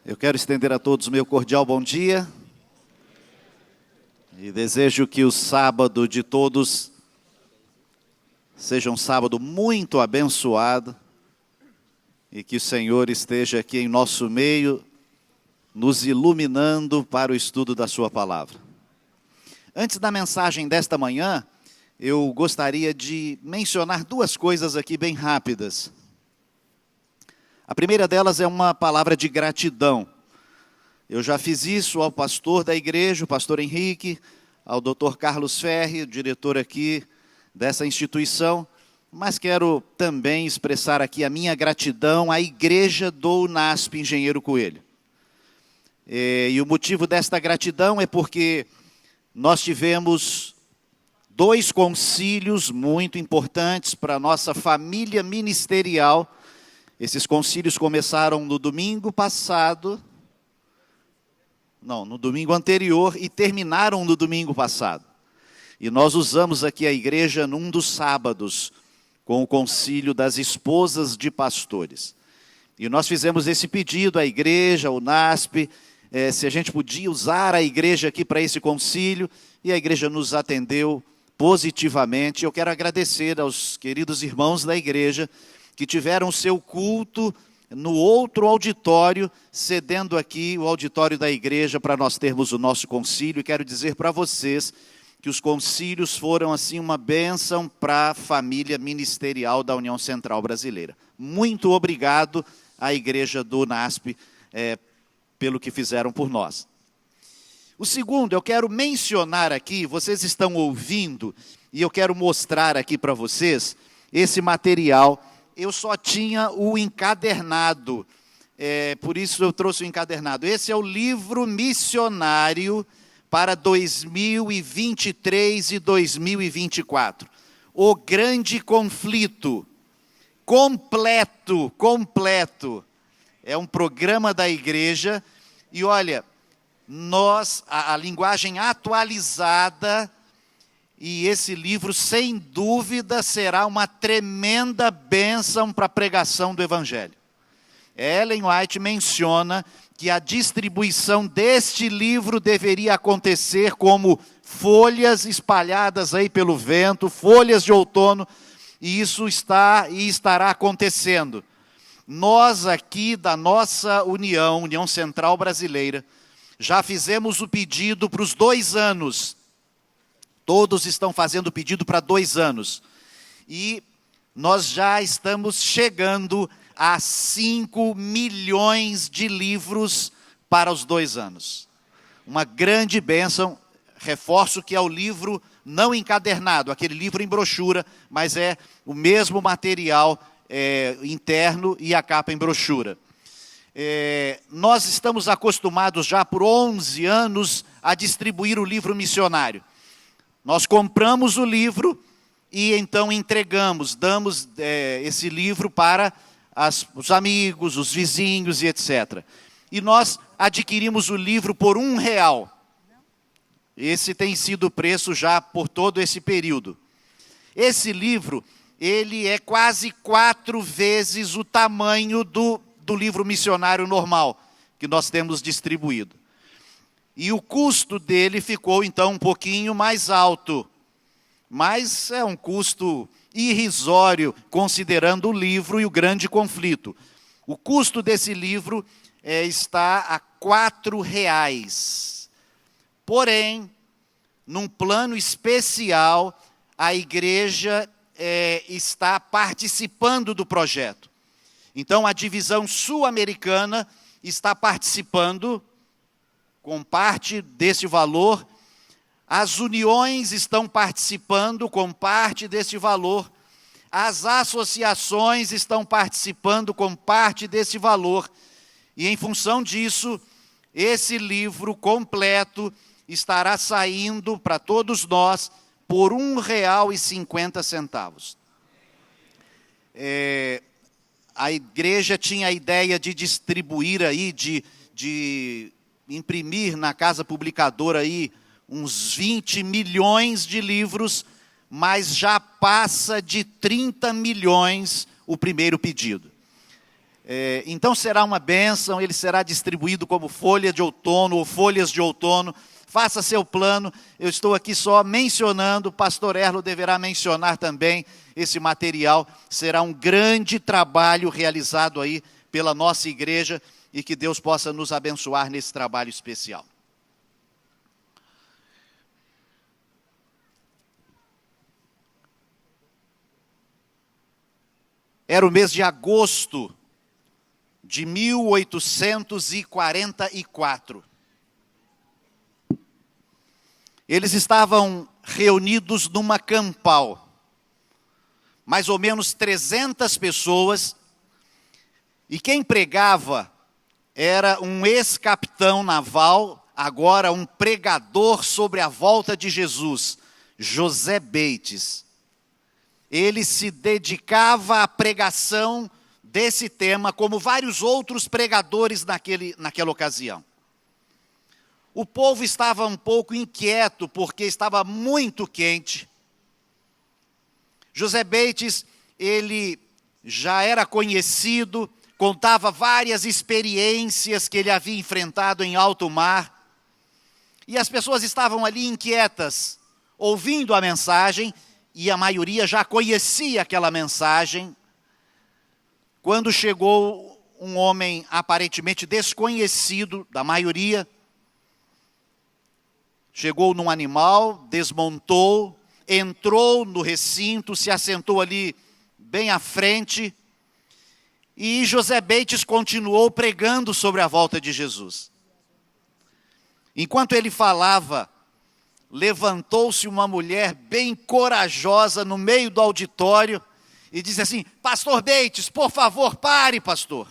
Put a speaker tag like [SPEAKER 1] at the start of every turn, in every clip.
[SPEAKER 1] Eu quero estender a todos o meu cordial bom dia e desejo que o sábado de todos seja um sábado muito abençoado e que o Senhor esteja aqui em nosso meio, nos iluminando para o estudo da sua palavra. Antes da mensagem desta manhã, eu gostaria de mencionar duas coisas aqui bem rápidas. A primeira delas é uma palavra de gratidão. Eu já fiz isso ao pastor da igreja, o pastor Henrique, ao Dr. Carlos Ferri, diretor aqui dessa instituição, mas quero também expressar aqui a minha gratidão à igreja do UNASP Engenheiro Coelho. E o motivo desta gratidão é porque nós tivemos dois concílios muito importantes para a nossa família ministerial. Esses concílios começaram no domingo anterior e terminaram no domingo passado. E nós usamos aqui a igreja num dos sábados, com o concílio das esposas de pastores. E nós fizemos esse pedido à igreja, ao UNASP, se a gente podia usar a igreja aqui para esse concílio, e a igreja nos atendeu positivamente. Eu quero agradecer aos queridos irmãos da igreja, que tiveram o seu culto no outro auditório, cedendo aqui o auditório da igreja para nós termos o nosso concílio. E quero dizer para vocês que os concílios foram assim uma bênção para a família ministerial da União Central Brasileira. Muito obrigado à igreja do UNASP pelo que fizeram por nós. O segundo, eu quero mencionar aqui, vocês estão ouvindo, e eu quero mostrar aqui para vocês esse material. Eu só tinha o encadernado, por isso eu trouxe o encadernado. Esse é o livro missionário para 2023 e 2024. O Grande Conflito, completo. É um programa da igreja, e olha, a linguagem atualizada. E esse livro, sem dúvida, será uma tremenda bênção para a pregação do Evangelho. Ellen White menciona que a distribuição deste livro deveria acontecer como folhas espalhadas aí pelo vento, folhas de outono, e isso estará acontecendo. Nós aqui da nossa União Central Brasileira, já fizemos o pedido para os 2 anos. Todos estão fazendo pedido para 2 anos. E nós já estamos chegando a 5 milhões de livros para os 2 anos. Uma grande bênção. Reforço que é o livro não encadernado, aquele livro em brochura, mas é o mesmo material interno e a capa em brochura. Nós estamos acostumados já por 11 anos a distribuir o livro missionário. Nós compramos o livro e então damos esse livro para os amigos, os vizinhos e etc. E nós adquirimos o livro por R$1. Esse tem sido o preço já por todo esse período. Esse livro, ele é quase 4 vezes o tamanho do livro missionário normal que nós temos distribuído. E o custo dele ficou, então, um pouquinho mais alto. Mas é um custo irrisório, considerando o livro e o Grande Conflito. O custo desse livro está a R$4. Porém, num plano especial, a igreja está participando do projeto. Então, a divisão sul-americana está participando com parte desse valor, as uniões estão participando com parte desse valor, as associações estão participando com parte desse valor, e em função disso, esse livro completo estará saindo para todos nós por R$1,50. A igreja tinha a ideia de distribuir aí, de imprimir na casa publicadora aí uns 20 milhões de livros, mas já passa de 30 milhões o primeiro pedido. Então será uma bênção, ele será distribuído como folha de outono ou folhas de outono. Faça seu plano, eu estou aqui só mencionando, o pastor Erlo deverá mencionar também esse material. Será um grande trabalho realizado aí pela nossa igreja e que Deus possa nos abençoar nesse trabalho especial. Era o mês de agosto de 1844. Eles estavam reunidos numa campal, mais ou menos 300 pessoas, e quem pregava era um ex-capitão naval, agora um pregador sobre a volta de Jesus, José Bates. Ele se dedicava à pregação desse tema, como vários outros pregadores naquela ocasião. O povo estava um pouco inquieto, porque estava muito quente. José Bates, ele já era conhecido, contava várias experiências que ele havia enfrentado em alto mar. E as pessoas estavam ali inquietas, ouvindo a mensagem, e a maioria já conhecia aquela mensagem, quando chegou um homem aparentemente desconhecido da maioria. Chegou num animal, desmontou, entrou no recinto, se assentou ali bem à frente, e José Bates continuou pregando sobre a volta de Jesus. Enquanto ele falava, levantou-se uma mulher bem corajosa no meio do auditório e disse assim: pastor Bates, por favor, pare, pastor.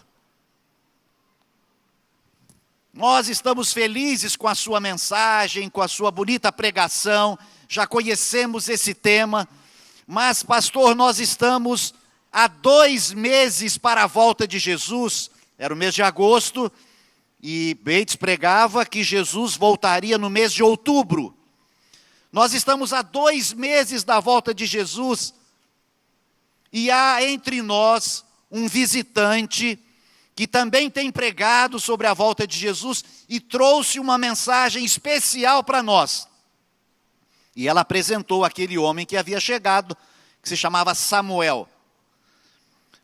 [SPEAKER 1] Nós estamos felizes com a sua mensagem, com a sua bonita pregação, já conhecemos esse tema, mas, pastor, nós estamos há 2 meses para a volta de Jesus. Era o mês de agosto, e Bates pregava que Jesus voltaria no mês de outubro. Nós estamos há 2 meses da volta de Jesus, e há entre nós um visitante que também tem pregado sobre a volta de Jesus e trouxe uma mensagem especial para nós. E ela apresentou aquele homem que havia chegado, que se chamava Samuel.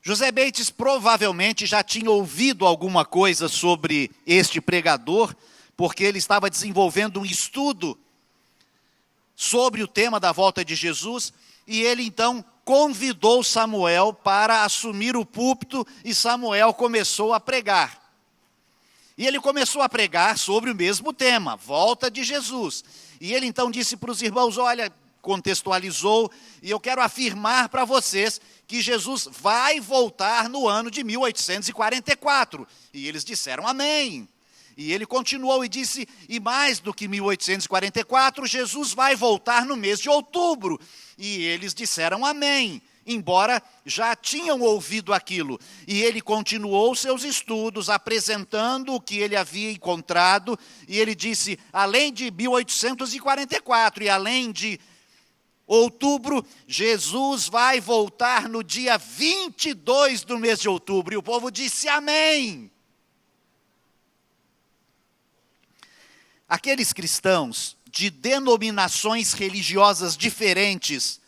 [SPEAKER 1] José Bates provavelmente já tinha ouvido alguma coisa sobre este pregador, porque ele estava desenvolvendo um estudo sobre o tema da volta de Jesus, e ele então convidou Samuel para assumir o púlpito, e Samuel começou a pregar. E ele começou a pregar sobre o mesmo tema, volta de Jesus. E ele então disse para os irmãos: olha, contextualizou, e eu quero afirmar para vocês que Jesus vai voltar no ano de 1844. E eles disseram amém. E ele continuou e disse: e mais do que 1844, Jesus vai voltar no mês de outubro. E eles disseram amém, embora já tinham ouvido aquilo. E ele continuou seus estudos, apresentando o que ele havia encontrado. E ele disse: além de 1844 e além de outubro, Jesus vai voltar no dia 22 do mês de outubro. E o povo disse amém. Aqueles cristãos de denominações religiosas diferentes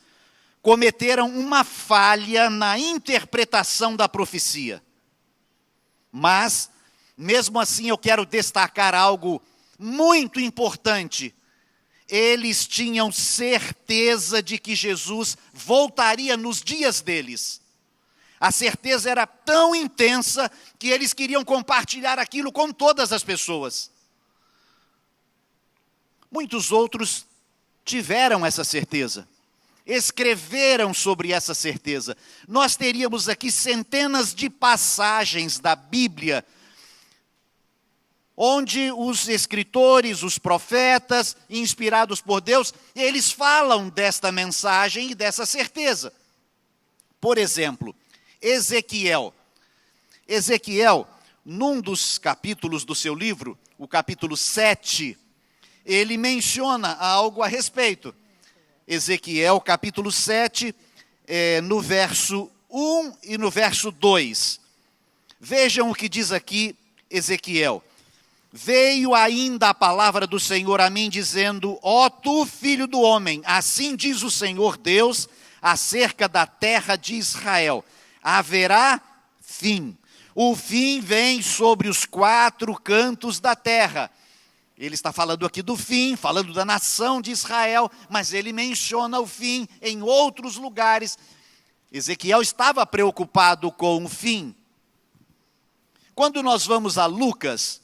[SPEAKER 1] cometeram uma falha na interpretação da profecia. Mas, mesmo assim, eu quero destacar algo muito importante. Eles tinham certeza de que Jesus voltaria nos dias deles. A certeza era tão intensa que eles queriam compartilhar aquilo com todas as pessoas. Muitos outros tiveram essa certeza, escreveram sobre essa certeza. Nós teríamos aqui centenas de passagens da Bíblia, onde os escritores, os profetas, inspirados por Deus, eles falam desta mensagem e dessa certeza. Por exemplo, Ezequiel, num dos capítulos do seu livro, o capítulo 7, ele menciona algo a respeito. Ezequiel, capítulo 7, no verso 1 e no verso 2. Vejam o que diz aqui Ezequiel. Veio ainda a palavra do Senhor a mim, dizendo: ó tu, filho do homem, assim diz o Senhor Deus acerca da terra de Israel: haverá fim. O fim vem sobre os 4 cantos da terra. Ele está falando aqui do fim, falando da nação de Israel, mas ele menciona o fim em outros lugares. Ezequiel estava preocupado com o fim. Quando nós vamos a Lucas,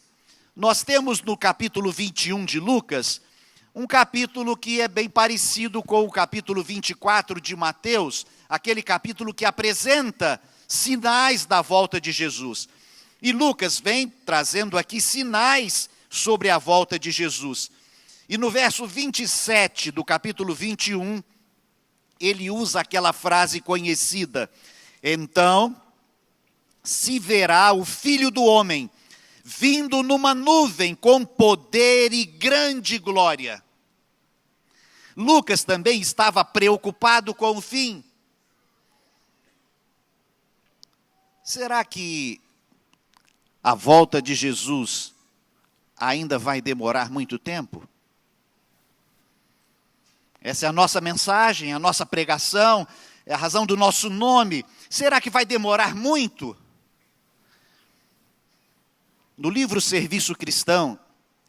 [SPEAKER 1] nós temos no capítulo 21 de Lucas, um capítulo que é bem parecido com o capítulo 24 de Mateus, aquele capítulo que apresenta sinais da volta de Jesus. E Lucas vem trazendo aqui sinais sobre a volta de Jesus. E no verso 27 do capítulo 21, ele usa aquela frase conhecida: então se verá o Filho do Homem vindo numa nuvem com poder e grande glória. Lucas também estava preocupado com o fim. Será que a volta de Jesus ainda vai demorar muito tempo? Essa é a nossa mensagem, a nossa pregação, é a razão do nosso nome. Será que vai demorar muito? No livro Serviço Cristão,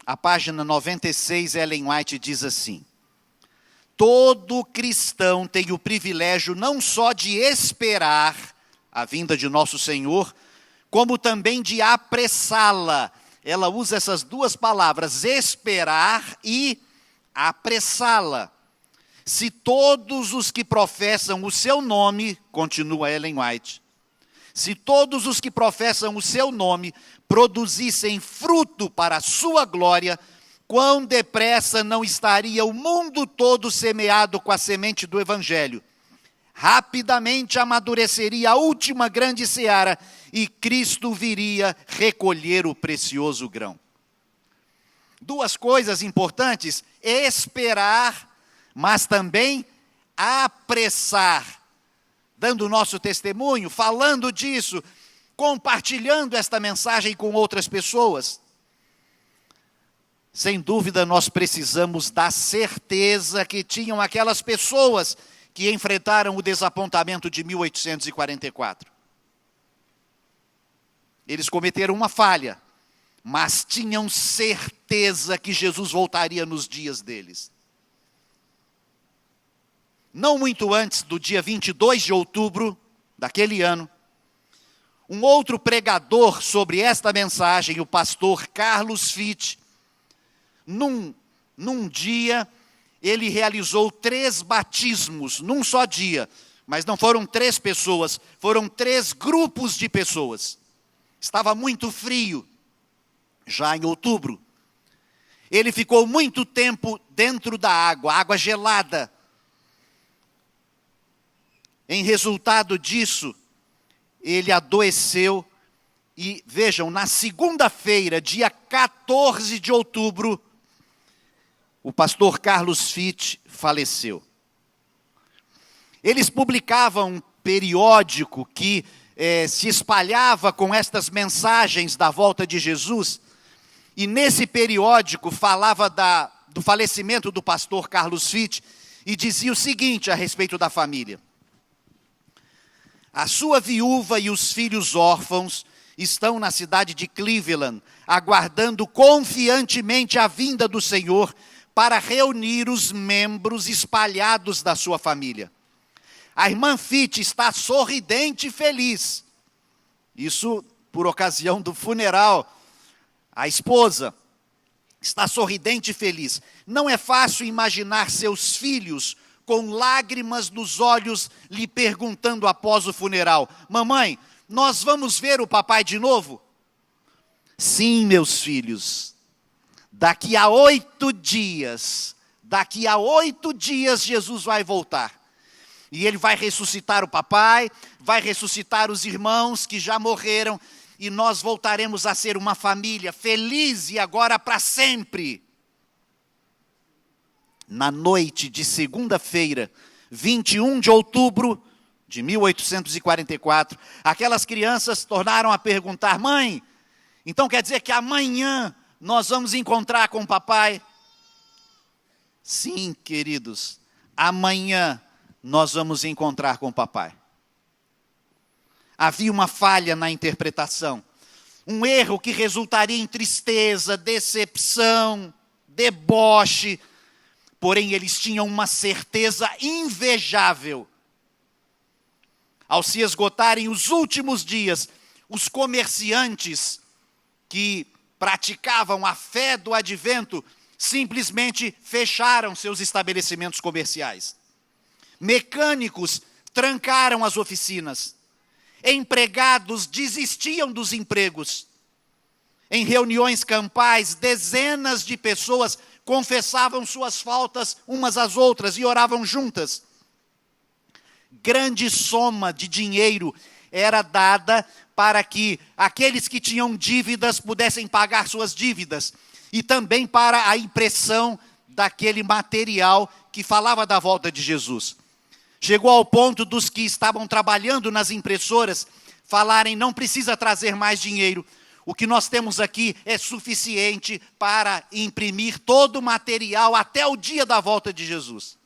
[SPEAKER 1] a página 96, Ellen White diz assim: todo cristão tem o privilégio não só de esperar a vinda de nosso Senhor, como também de apressá-la. Ela usa essas 2 palavras, esperar e apressá-la. Se todos os que professam o seu nome, continua Ellen White, se todos os que professam o seu nome produzissem fruto para a sua glória, quão depressa não estaria o mundo todo semeado com a semente do Evangelho. Rapidamente amadureceria a última grande seara e Cristo viria recolher o precioso grão. 2 coisas importantes: esperar, mas também apressar. Dando o nosso testemunho, falando disso, compartilhando esta mensagem com outras pessoas. Sem dúvida, nós precisamos da certeza que tinham aquelas pessoas que enfrentaram o desapontamento de 1844. Eles cometeram uma falha, mas tinham certeza que Jesus voltaria nos dias deles. Não muito antes do dia 22 de outubro daquele ano, um outro pregador sobre esta mensagem, o pastor Carlos Fitt, num dia, ele realizou 3 batismos, num só dia. Mas não foram 3 pessoas, foram 3 grupos de pessoas. Estava muito frio, já em outubro. Ele ficou muito tempo dentro da água gelada. Em resultado disso, ele adoeceu e, vejam, na segunda-feira, dia 14 de outubro, o pastor Carlos Fitt faleceu. Eles publicavam um periódico que se espalhava com estas mensagens da volta de Jesus, e nesse periódico falava do falecimento do pastor Carlos Fitt, e dizia o seguinte a respeito da família: a sua viúva e os filhos órfãos estão na cidade de Cleveland, aguardando confiantemente a vinda do Senhor para reunir os membros espalhados da sua família. A irmã Fitt está sorridente e feliz. Isso por ocasião do funeral. A esposa está sorridente e feliz. Não é fácil imaginar seus filhos com lágrimas nos olhos, lhe perguntando após o funeral: mamãe, nós vamos ver o papai de novo? Sim, meus filhos, daqui a 8 dias Jesus vai voltar. E ele vai ressuscitar o papai, vai ressuscitar os irmãos que já morreram, e nós voltaremos a ser uma família feliz e agora para sempre. Na noite de segunda-feira, 21 de outubro de 1844, aquelas crianças tornaram a perguntar: mãe, então quer dizer que amanhã nós vamos encontrar com o papai? Sim, queridos, amanhã nós vamos encontrar com o papai. Havia uma falha na interpretação, um erro que resultaria em tristeza, decepção, deboche, porém eles tinham uma certeza invejável. Ao se esgotarem os últimos dias, os comerciantes que praticavam a fé do advento simplesmente fecharam seus estabelecimentos comerciais. Mecânicos trancaram as oficinas. Empregados desistiam dos empregos. Em reuniões campais, dezenas de pessoas confessavam suas faltas umas às outras e oravam juntas. Grande soma de dinheiro era dada para que aqueles que tinham dívidas pudessem pagar suas dívidas, e também para a impressão daquele material que falava da volta de Jesus. Chegou ao ponto dos que estavam trabalhando nas impressoras falarem: não precisa trazer mais dinheiro, o que nós temos aqui é suficiente para imprimir todo o material até o dia da volta de Jesus.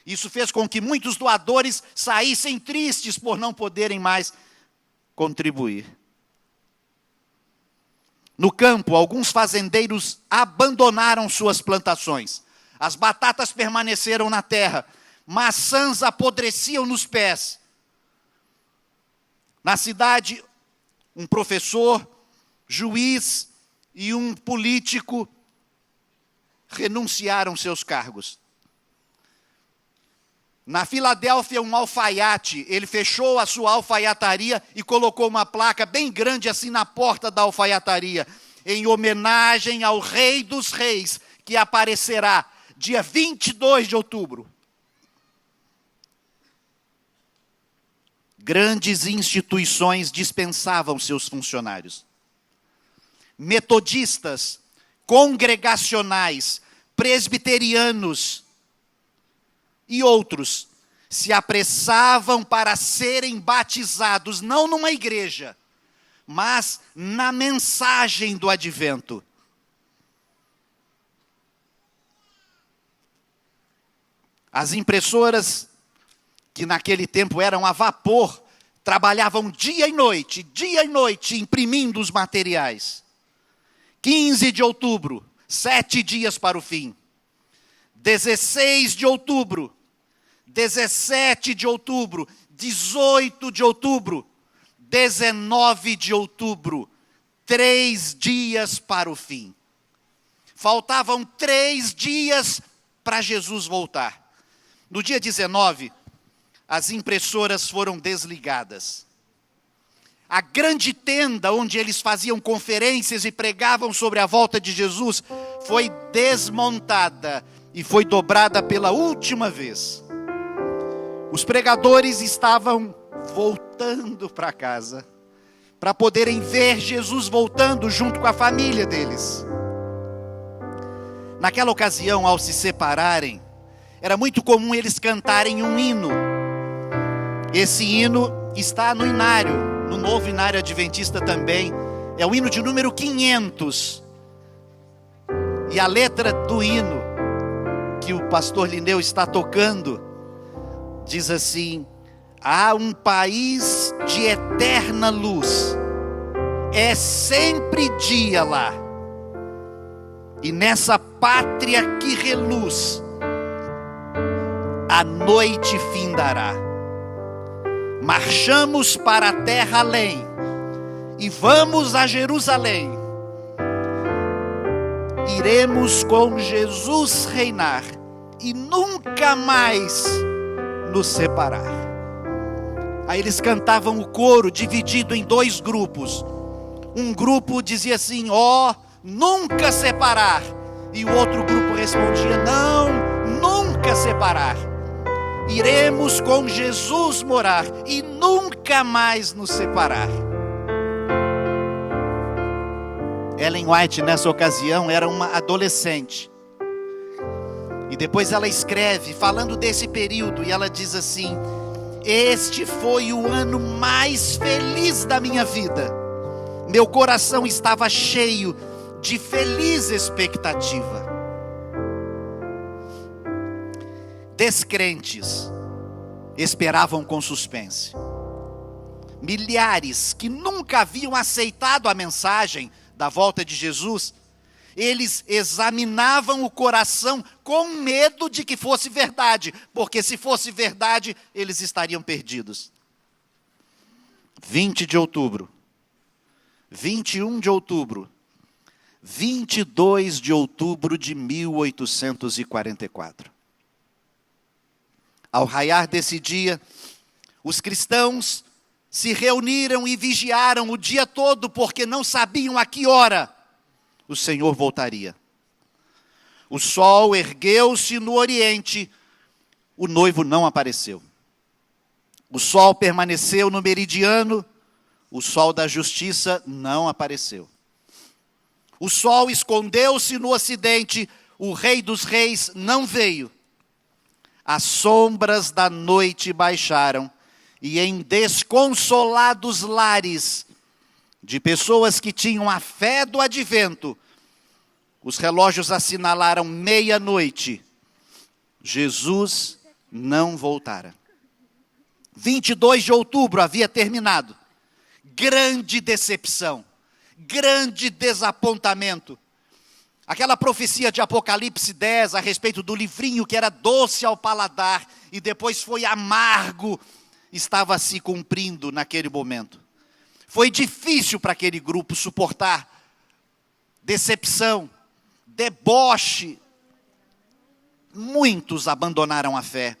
[SPEAKER 1] Isso fez com que muitos doadores saíssem tristes por não poderem mais contribuir. No campo, alguns fazendeiros abandonaram suas plantações. As batatas permaneceram na terra, maçãs apodreciam nos pés. Na cidade, um professor, juiz e um político renunciaram seus cargos. Na Filadélfia, um alfaiate, ele fechou a sua alfaiataria e colocou uma placa bem grande assim na porta da alfaiataria, em homenagem ao Rei dos Reis, que aparecerá dia 22 de outubro. Grandes instituições dispensavam seus funcionários. Metodistas, congregacionais, presbiterianos e outros se apressavam para serem batizados, não numa igreja, mas na mensagem do advento. As impressoras, que naquele tempo eram a vapor, trabalhavam dia e noite, imprimindo os materiais. 15 de outubro, 7 dias para o fim. 16 de outubro, 17 de outubro, 18 de outubro, 19 de outubro, 3 dias para o fim. Faltavam 3 dias para Jesus voltar. No dia 19, as impressoras foram desligadas. A grande tenda onde eles faziam conferências e pregavam sobre a volta de Jesus foi desmontada e foi dobrada pela última vez. Os pregadores estavam voltando para casa, para poderem ver Jesus voltando junto com a família deles. Naquela ocasião, ao se separarem, era muito comum eles cantarem um hino. Esse hino está no inário, no novo inário adventista também. É o hino de número 500. E a letra do hino que o pastor Lineu está tocando diz assim: há um país de eterna luz, é sempre dia lá, e nessa pátria que reluz, a noite findará. Marchamos para a terra além, e vamos a Jerusalém. Iremos com Jesus reinar, e nunca mais nos separar. Aí eles cantavam o coro, dividido em 2 grupos. Um grupo dizia assim: ó, nunca separar. E o outro grupo respondia: não, nunca separar. Iremos com Jesus morar e nunca mais nos separar. Ellen White, nessa ocasião, era uma adolescente. E depois ela escreve, falando desse período, e ela diz assim: Este foi o ano mais feliz da minha vida. Meu coração estava cheio de feliz expectativa. Descrentes esperavam com suspense. Milhares que nunca haviam aceitado a mensagem da volta de Jesus, eles examinavam o coração com medo de que fosse verdade, porque se fosse verdade, eles estariam perdidos. 20 de outubro, 21 de outubro, 22 de outubro de 1844. Ao raiar desse dia, os cristãos se reuniram e vigiaram o dia todo, porque não sabiam a que hora o Senhor voltaria. O sol ergueu-se no oriente, o noivo não apareceu. O sol permaneceu no meridiano, o sol da justiça não apareceu. O sol escondeu-se no ocidente, o Rei dos Reis não veio. As sombras da noite baixaram, e em desconsolados lares de pessoas que tinham a fé do advento, os relógios assinalaram meia-noite. Jesus não voltara. 22 de outubro havia terminado. Grande decepção, grande desapontamento. Aquela profecia de Apocalipse 10 a respeito do livrinho que era doce ao paladar e depois foi amargo, estava se cumprindo naquele momento. Foi difícil para aquele grupo suportar decepção, deboche. Muitos abandonaram a fé,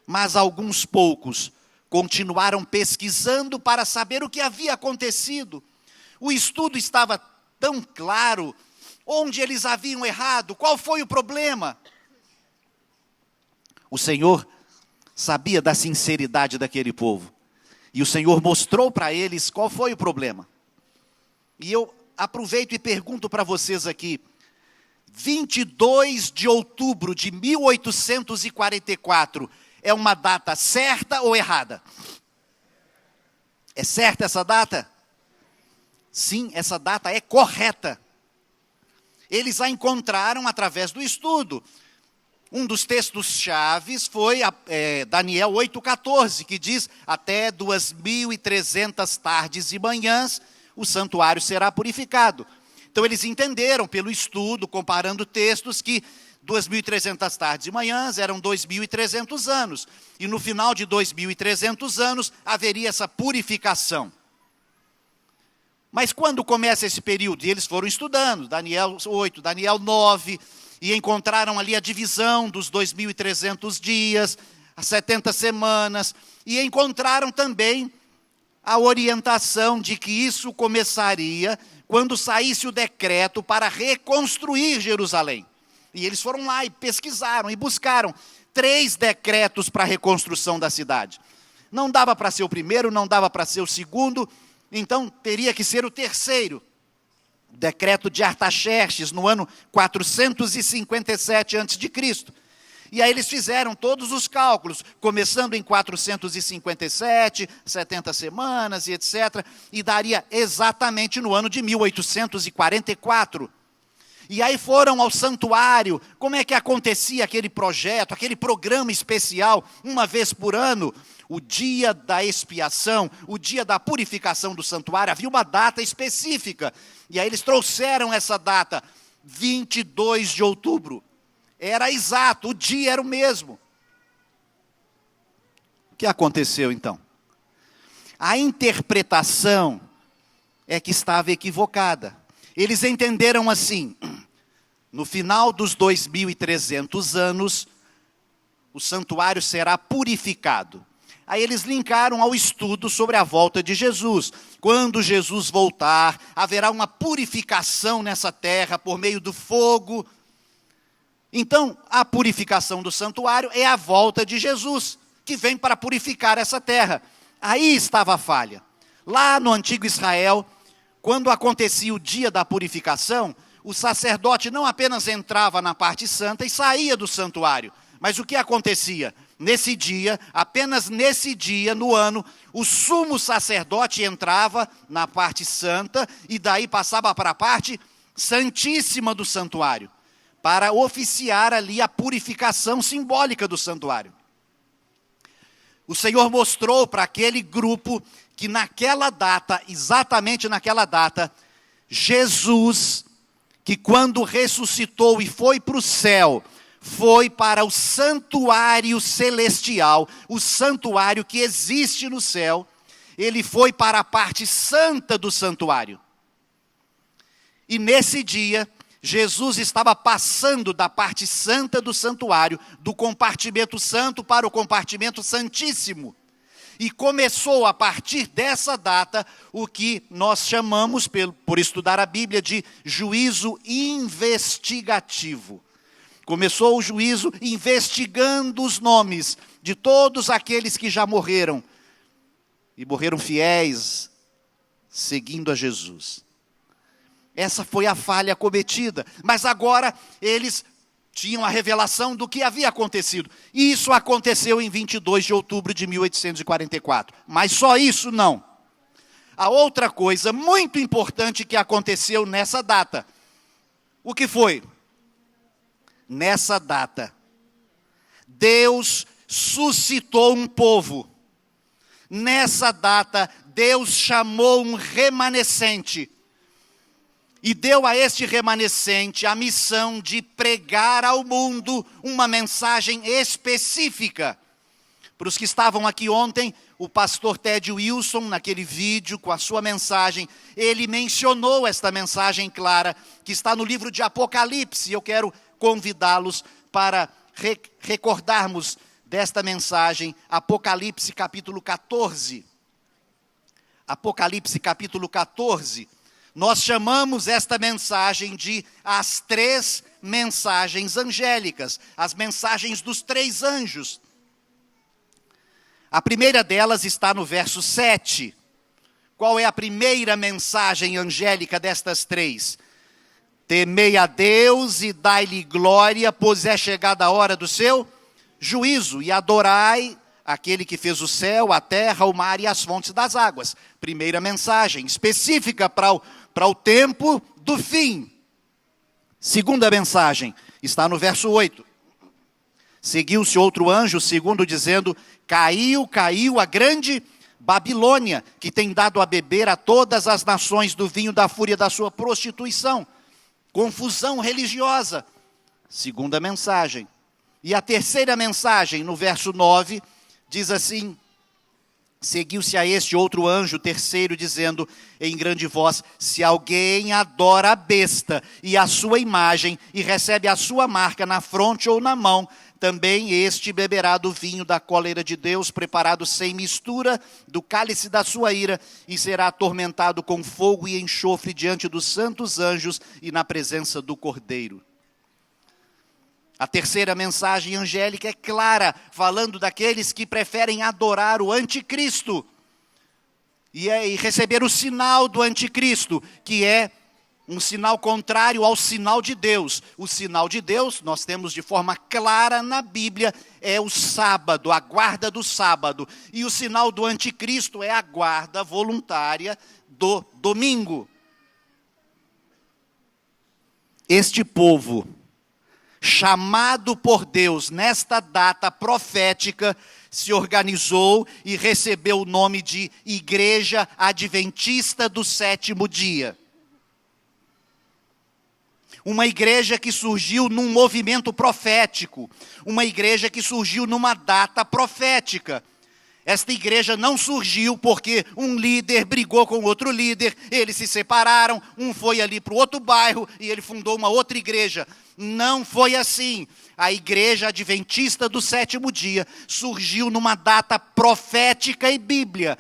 [SPEAKER 1] mas alguns poucos continuaram pesquisando para saber o que havia acontecido. O estudo estava tão claro, onde eles haviam errado, qual foi o problema. O Senhor sabia da sinceridade daquele povo, e o Senhor mostrou para eles qual foi o problema. E eu aproveito e pergunto para vocês aqui, 22 de outubro de 1844, é uma data certa ou errada? É certa essa data? Sim, essa data é correta. Eles a encontraram através do estudo. Um dos textos chaves foi Daniel 8,14, que diz, até 2.300 tardes e manhãs, o santuário será purificado. Então eles entenderam pelo estudo, comparando textos, que 2.300 tardes e manhãs eram 2.300 anos. E no final de 2.300 anos, haveria essa purificação. Mas quando começa esse período? E eles foram estudando, Daniel 8, Daniel 9, e encontraram ali a divisão dos 2.300 dias, as 70 semanas, e encontraram também a orientação de que isso começaria quando saísse o decreto para reconstruir Jerusalém. E eles foram lá e pesquisaram e buscaram 3 decretos para a reconstrução da cidade. Não dava para ser o primeiro, não dava para ser o segundo, então teria que ser o terceiro. O decreto de Artaxerxes, no ano 457 a.C. E aí eles fizeram todos os cálculos, começando em 457, 70 semanas e etc. E daria exatamente no ano de 1844. E aí foram ao santuário. Como é que acontecia aquele projeto, aquele programa especial, uma vez por ano? O dia da expiação, o dia da purificação do santuário, havia uma data específica. E aí eles trouxeram essa data, 22 de outubro. Era exato, o dia era o mesmo. O que aconteceu então? A interpretação é que estava equivocada. Eles entenderam assim, no final dos 2.300 anos, o santuário será purificado. Aí eles linkaram ao estudo sobre a volta de Jesus. Quando Jesus voltar, haverá uma purificação nessa terra por meio do fogo. Então, a purificação do santuário é a volta de Jesus, que vem para purificar essa terra. Aí estava a falha. Lá no antigo Israel, quando acontecia o dia da purificação, o sacerdote não apenas entrava na parte santa e saía do santuário, mas o que acontecia? nesse dia, apenas nesse dia no ano, o sumo sacerdote entrava na parte santa e daí passava para a parte santíssima do santuário, para oficiar ali a purificação simbólica do santuário. O Senhor mostrou para aquele grupo que naquela data, exatamente naquela data, Jesus, que quando ressuscitou e foi para o céu, foi para o santuário celestial, o santuário que existe no céu, ele foi para a parte santa do santuário. E nesse dia, Jesus estava passando da parte santa do santuário, do compartimento santo para o compartimento santíssimo. E começou a partir dessa data o que nós chamamos, por estudar a Bíblia, de juízo investigativo. Começou o juízo investigando os nomes de todos aqueles que já morreram. E morreram fiéis, seguindo a Jesus. Essa foi a falha cometida. Mas agora eles tinham a revelação do que havia acontecido. E isso aconteceu em 22 de outubro de 1844. Mas só isso não. A outra coisa muito importante que aconteceu nessa data. O que foi? Nessa data, Deus suscitou um povo. Nessa data, Deus chamou um remanescente. E deu a este remanescente a missão de pregar ao mundo uma mensagem específica. Para os que estavam aqui ontem, o pastor Ted Wilson, naquele vídeo com a sua mensagem, ele mencionou esta mensagem clara, que está no livro de Apocalipse. Eu quero convidá-los para recordarmos desta mensagem, Apocalipse capítulo 14. Apocalipse capítulo 14. Nós chamamos esta mensagem de as 3 mensagens angélicas, as mensagens dos 3 anjos. A primeira delas está no verso 7. Qual é a primeira mensagem angélica destas 3? Temei a Deus e dai-lhe glória, pois é chegada a hora do seu juízo, e adorai aquele que fez o céu, a terra, o mar e as fontes das águas. Primeira mensagem específica para o tempo do fim. Segunda mensagem está no verso 8. Seguiu-se outro anjo, segundo, dizendo: caiu a grande Babilônia, que tem dado a beber a todas as nações do vinho da fúria da sua prostituição. Confusão religiosa. Segunda mensagem. E a terceira mensagem, no verso 9, diz assim: seguiu-se a este outro anjo, terceiro, dizendo em grande voz: se alguém adora a besta e a sua imagem, e recebe a sua marca na fronte ou na mão, também este beberá do vinho da cólera de Deus, preparado sem mistura, do cálice da sua ira, e será atormentado com fogo e enxofre diante dos santos anjos e na presença do Cordeiro. A terceira mensagem angélica é clara, falando daqueles que preferem adorar o anticristo e receber o sinal do anticristo, que é um sinal contrário ao sinal de Deus. O sinal de Deus, nós temos de forma clara na Bíblia, é o sábado, a guarda do sábado. E o sinal do anticristo é a guarda voluntária do domingo. Este povo, chamado por Deus nesta data profética, se organizou e recebeu o nome de Igreja Adventista do Sétimo Dia. Uma igreja que surgiu num movimento profético, uma igreja que surgiu numa data profética. Esta igreja não surgiu porque um líder brigou com outro líder, eles se separaram, um foi ali para o outro bairro e ele fundou uma outra igreja. Não foi assim. A Igreja Adventista do Sétimo Dia surgiu numa data profética e bíblica,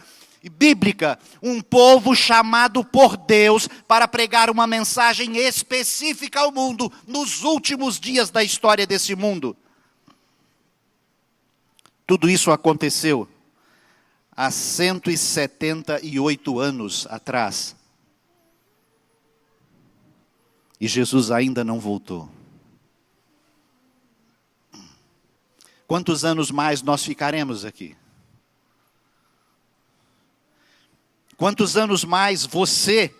[SPEAKER 1] um povo chamado por Deus para pregar uma mensagem específica ao mundo nos últimos dias da história desse mundo. Tudo isso aconteceu há 178 anos atrás. E Jesus ainda não voltou. Quantos anos mais nós ficaremos aqui? Quantos anos mais você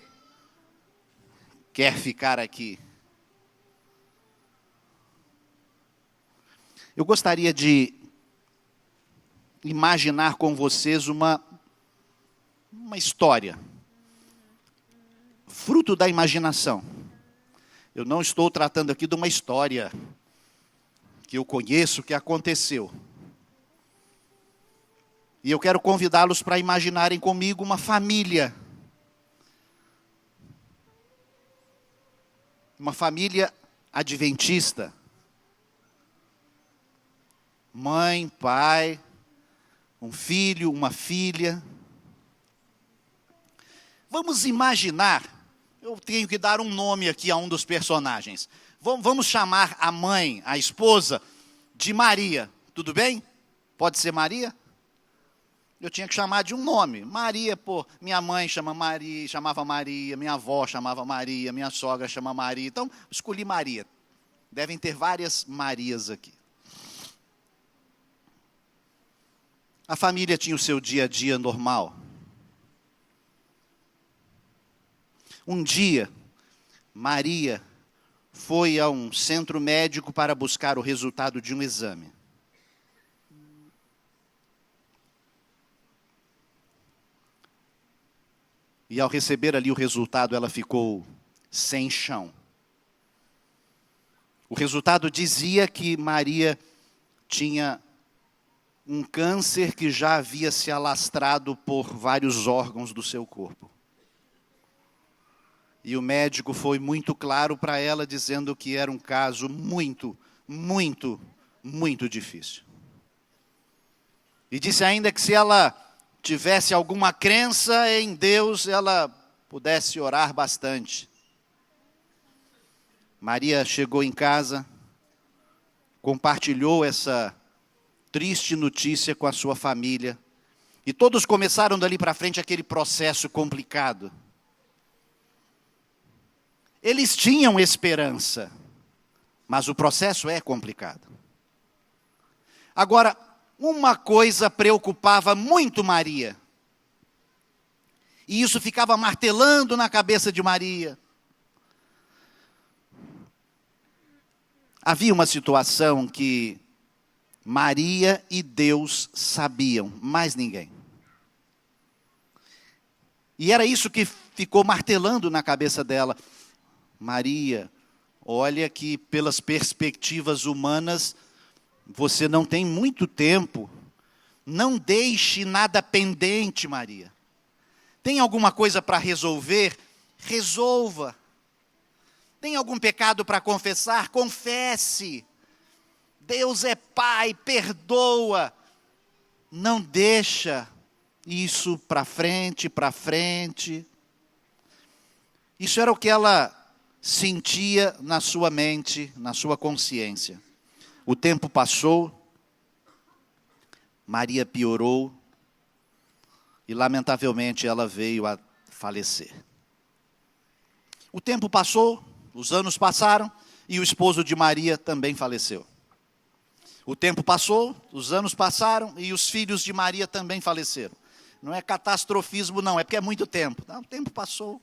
[SPEAKER 1] quer ficar aqui? Eu gostaria de imaginar com vocês uma história, fruto da imaginação. Eu não estou tratando aqui de uma história que eu conheço, que aconteceu. E eu quero convidá-los para imaginarem comigo uma família. Uma família adventista. Mãe, pai, um filho, uma filha. Vamos imaginar, eu tenho que dar um nome aqui a um dos personagens. Vamos chamar a mãe, a esposa, de Maria. Tudo bem? Pode ser Maria? Eu tinha que chamar de um nome. Maria, pô, minha mãe chamava Maria, minha avó chamava Maria, minha sogra chama Maria. Então, escolhi Maria. Devem ter várias Marias aqui. A família tinha o seu dia a dia normal. Um dia, Maria foi a um centro médico para buscar o resultado de um exame. E ao receber ali o resultado, ela ficou sem chão. O resultado dizia que Maria tinha um câncer que já havia se alastrado por vários órgãos do seu corpo. E o médico foi muito claro para ela, dizendo que era um caso muito, muito, muito difícil. E disse ainda que se ela tivesse alguma crença em Deus, ela pudesse orar bastante. Maria chegou em casa, compartilhou essa triste notícia com a sua família, e todos começaram dali para frente aquele processo complicado. Eles tinham esperança, mas o processo é complicado. Agora, uma coisa preocupava muito Maria, e isso ficava martelando na cabeça de Maria. Havia uma situação que Maria e Deus sabiam, mais ninguém. E era isso que ficou martelando na cabeça dela. Maria, olha que pelas perspectivas humanas, você não tem muito tempo. Não deixe nada pendente, Maria. Tem alguma coisa para resolver? Resolva. Tem algum pecado para confessar? Confesse. Deus é Pai, perdoa. Não deixa isso para frente, para frente. Isso era o que ela sentia na sua mente, na sua consciência. O tempo passou, Maria piorou e lamentavelmente ela veio a falecer. O tempo passou, os anos passaram e o esposo de Maria também faleceu. O tempo passou, os anos passaram e os filhos de Maria também faleceram. Não é catastrofismo não, é porque é muito tempo. Não, o tempo passou.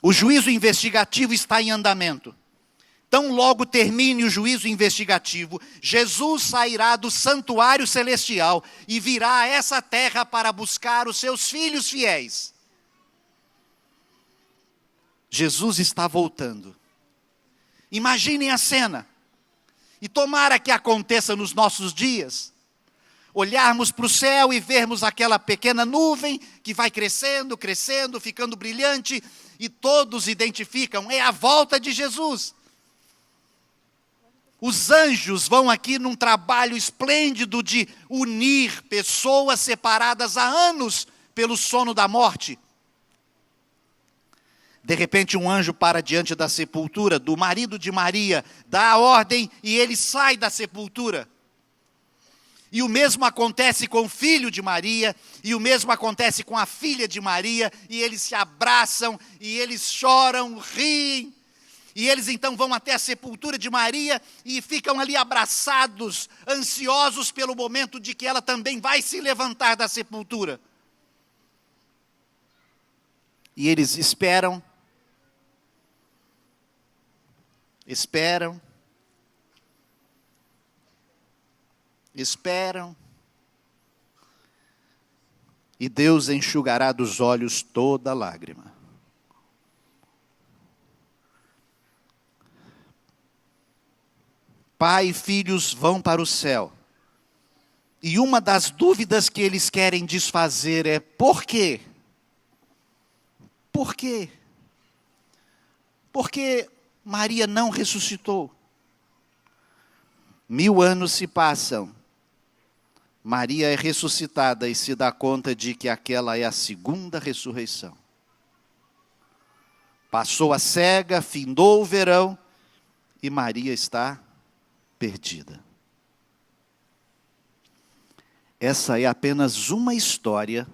[SPEAKER 1] O juízo investigativo está em andamento. Tão logo termine o juízo investigativo, Jesus sairá do santuário celestial e virá a essa terra para buscar os seus filhos fiéis. Jesus está voltando. Imaginem a cena. E tomara que aconteça nos nossos dias. Olharmos para o céu e vermos aquela pequena nuvem que vai crescendo, crescendo, ficando brilhante, e todos identificam, é a volta de Jesus. Os anjos vão aqui num trabalho esplêndido de unir pessoas separadas há anos pelo sono da morte. De repente um anjo para diante da sepultura do marido de Maria, dá a ordem e ele sai da sepultura. E o mesmo acontece com o filho de Maria, e o mesmo acontece com a filha de Maria, e eles se abraçam, e eles choram, riem. E eles então vão até a sepultura de Maria e ficam ali abraçados, ansiosos pelo momento de que ela também vai se levantar da sepultura. E eles esperam, e Deus enxugará dos olhos toda lágrima. Pai e filhos vão para o céu. E uma das dúvidas que eles querem desfazer é: por quê? Por quê? Por que Maria não ressuscitou? 1000 anos se passam. Maria é ressuscitada e se dá conta de que aquela é a segunda ressurreição. Passou a cega, findou o verão e Maria está perdida. Essa é apenas uma história,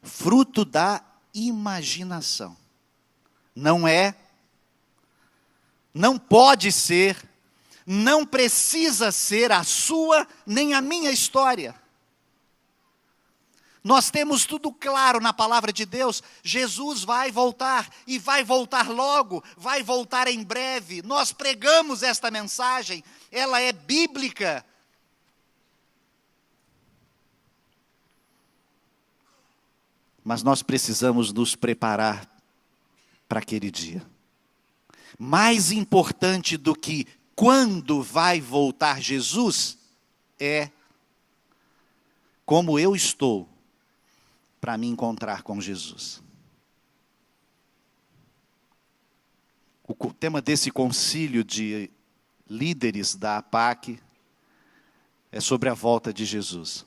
[SPEAKER 1] fruto da imaginação. Não é, não pode ser, não precisa ser a sua nem a minha história. Nós temos tudo claro na palavra de Deus. Jesus vai voltar, e vai voltar logo, vai voltar em breve. Nós pregamos esta mensagem, ela é bíblica. Mas nós precisamos nos preparar para aquele dia. Mais importante do que quando vai voltar Jesus, é como eu estou para me encontrar com Jesus. O tema desse concílio de líderes da APAC é sobre a volta de Jesus.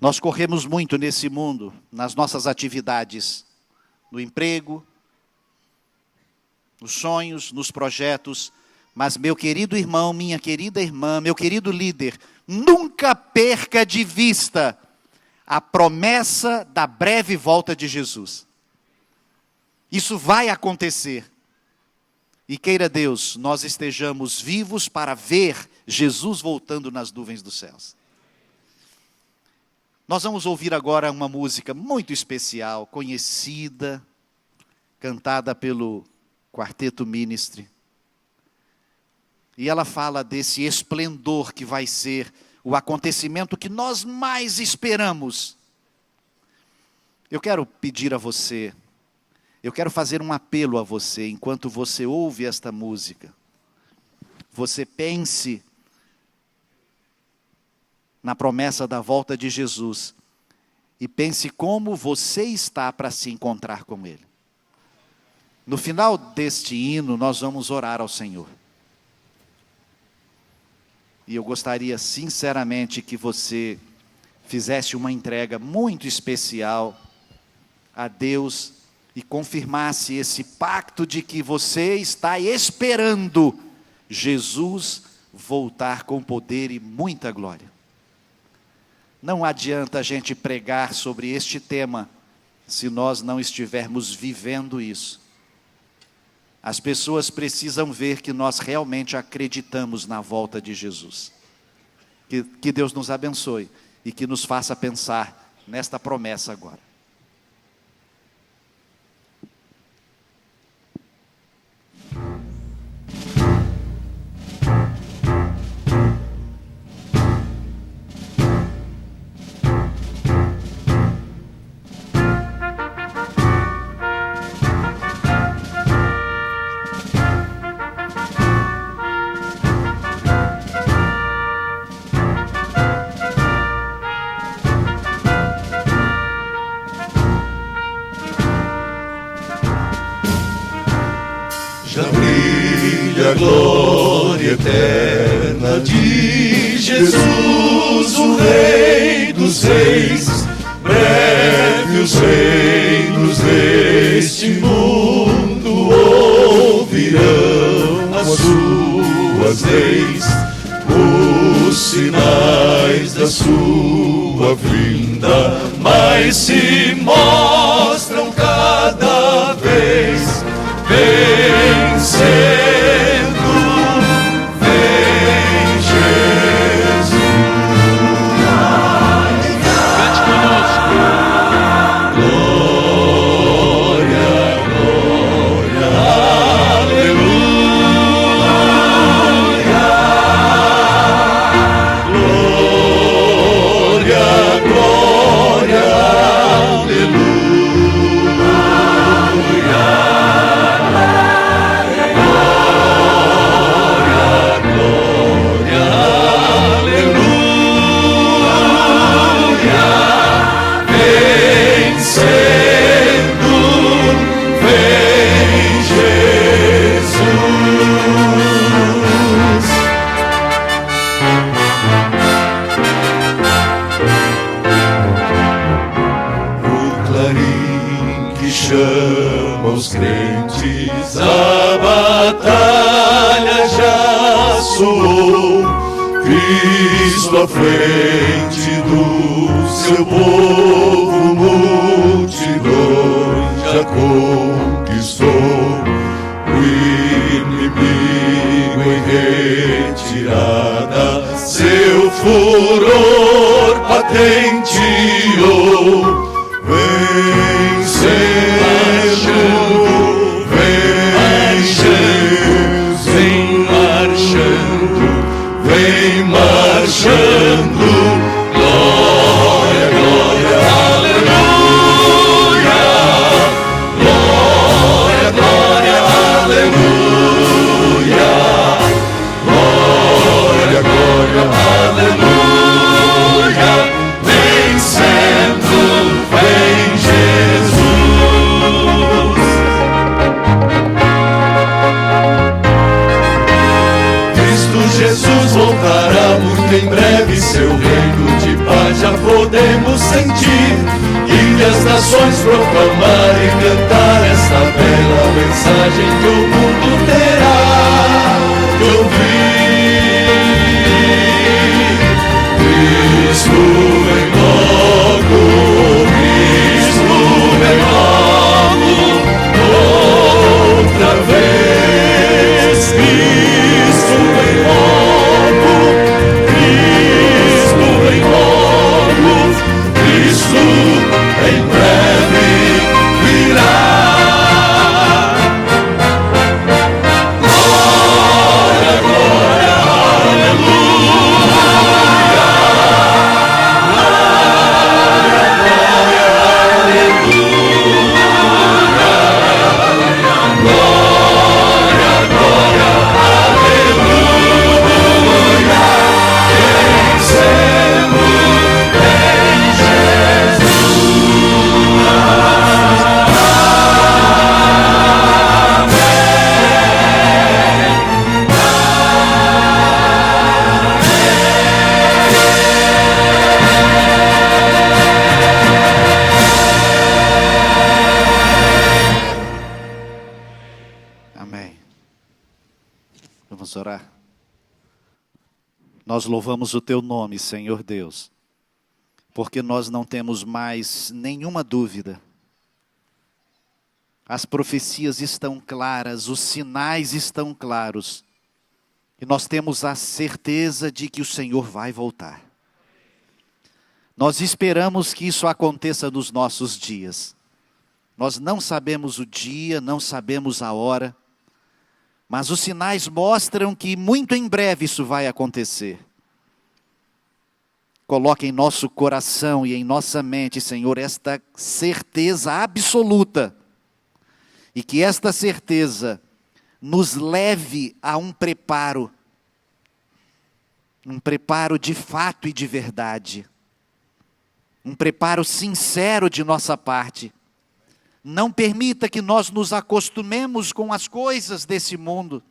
[SPEAKER 1] Nós corremos muito nesse mundo, nas nossas atividades, no emprego, nos sonhos, nos projetos, mas meu querido irmão, minha querida irmã, meu querido líder, nunca perca de vista a promessa da breve volta de Jesus. Isso vai acontecer. E queira Deus, nós estejamos vivos para ver Jesus voltando nas nuvens dos céus. Nós vamos ouvir agora uma música muito especial, conhecida, cantada pelo Quarteto Ministry. E ela fala desse esplendor que vai ser o acontecimento que nós mais esperamos. Eu quero pedir a você, eu quero fazer um apelo a você, enquanto você ouve esta música. Você pense na promessa da volta de Jesus e pense como você está para se encontrar com Ele. No final deste hino, nós vamos orar ao Senhor. E eu gostaria sinceramente que você fizesse uma entrega muito especial a Deus e confirmasse esse pacto de que você está esperando Jesus voltar com poder e muita glória. Não adianta a gente pregar sobre este tema se nós não estivermos vivendo isso. As pessoas precisam ver que nós realmente acreditamos na volta de Jesus. Que Deus nos abençoe e que nos faça pensar nesta promessa agora.
[SPEAKER 2] A glória eterna de Jesus, o Rei dos Reis. Breve os reinos deste mundo ouvirão as suas leis, os sinais da sua vinda, mas se mostram cada vez. batalha já soou, Cristo à frente do seu povo, multidões já conquistou, o inimigo em retirada, seu furor patenteou, vencendo, vem marchando, vem marchando, glória, glória, aleluia, glória, glória, aleluia, glória, glória, aleluia, vencendo, vem Jesus. Cristo Jesus voltará muito em breve, seu reino de paz já podemos sentir, e as nações proclamar e cantar esta bela mensagem que o mundo terá de ouvir. Cristo vem logo, Cristo vem logo, outra vez. Cristo vem logo, Cristo vem logo, Cristo em breve virá. Glória, glória, aleluia, glória, glória, aleluia, vencemos em
[SPEAKER 1] Amém. Vamos orar. Nós louvamos o teu nome, Senhor Deus, porque nós não temos mais nenhuma dúvida. As profecias estão claras, os sinais estão claros, e nós temos a certeza de que o Senhor vai voltar. Nós esperamos que isso aconteça nos nossos dias. Nós não sabemos o dia, não sabemos a hora, mas os sinais mostram que muito em breve isso vai acontecer. Coloque em nosso coração e em nossa mente, Senhor, esta certeza absoluta. E que esta certeza nos leve a um preparo de fato e de verdade. Um preparo sincero de nossa parte. Não permita que nós nos acostumemos com as coisas desse mundo.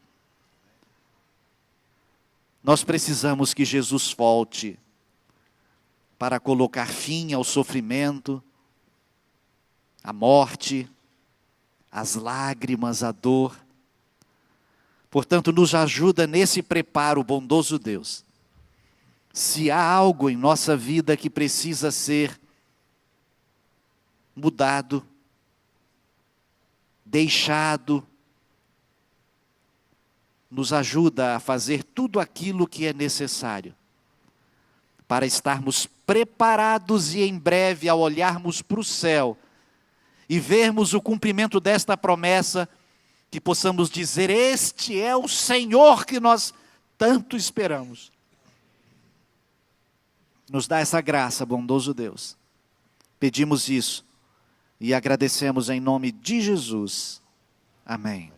[SPEAKER 1] Nós precisamos que Jesus volte para colocar fim ao sofrimento, à morte, às lágrimas, à dor. Portanto, nos ajuda nesse preparo, bondoso Deus. Se há algo em nossa vida que precisa ser mudado, deixado, nos ajuda a fazer tudo aquilo que é necessário para estarmos preparados e em breve, ao olharmos para o céu e vermos o cumprimento desta promessa, que possamos dizer: este é o Senhor que nós tanto esperamos. Nos dá essa graça, bondoso Deus. Pedimos isso e agradecemos em nome de Jesus. Amém.